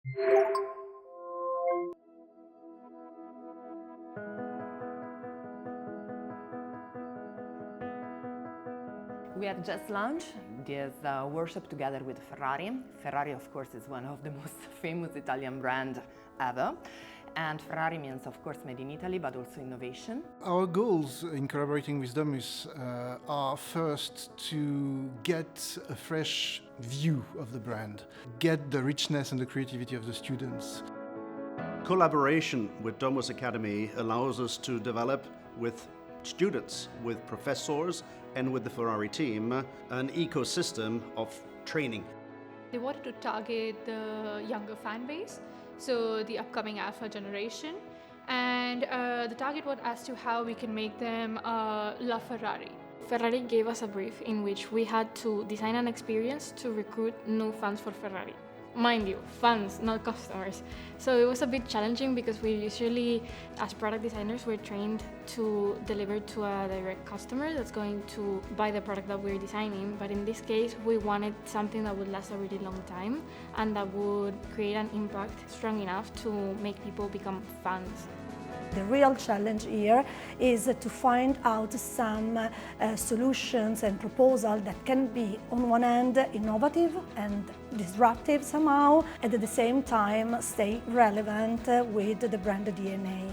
We have just launched this workshop together with Ferrari. Ferrari, of course, is one of the most famous Italian brands ever. And Ferrari means, of course, made in Italy, but also innovation. Our goals in collaborating with Domus are first to get a fresh view of the brand, get the richness and the creativity of the students. Collaboration with Domus Academy allows us to develop with students, with professors, and with the Ferrari team, an ecosystem of training. They wanted to target the younger fan base, so the upcoming alpha generation, and the target was as to how we can make them love Ferrari. Ferrari gave us a brief in which we had to design an experience to recruit new fans for Ferrari. Mind you, fans, not customers. So it was a bit challenging because we usually, as product designers, we're trained to deliver to a direct customer that's going to buy the product that we're designing. But in this case, we wanted something that would last a really long time and that would create an impact strong enough to make people become fans. The real challenge here is to find out some solutions and proposals that can be, on one hand, innovative and disruptive somehow, and at the same time stay relevant with the brand DNA.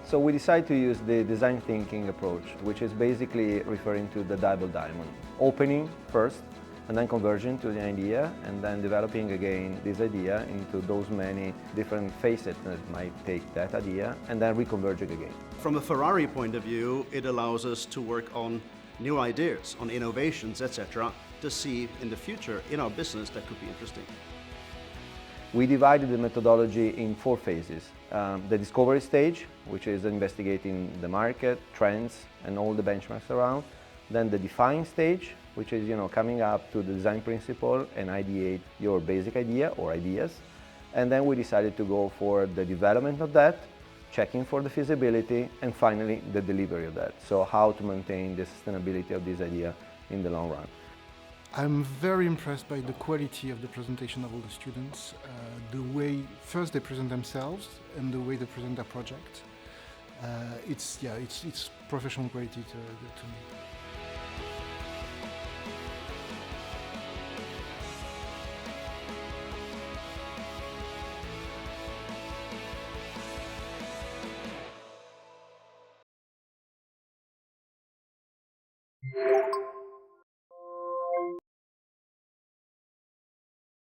So we decided to use the design thinking approach, which is basically referring to the double diamond. Opening first, and then converging to the idea, and then developing again this idea into those many different facets that might take that idea, and then reconverging again. From a Ferrari point of view, it allows us to work on new ideas, on innovations, etc., to see in the future in our business that could be interesting. We divided the methodology in 4 phases. The discovery stage, which is investigating the market, trends, and all the benchmarks around. Then the define stage, which is coming up to the design principle and ideate your basic idea or ideas. And then we decided to go for the development of that, checking for the feasibility, and finally the delivery of that. So how to maintain the sustainability of this idea in the long run. I'm very impressed by the quality of the presentation of all the students, the way first they present themselves and the way they present their project. It's professional quality to me.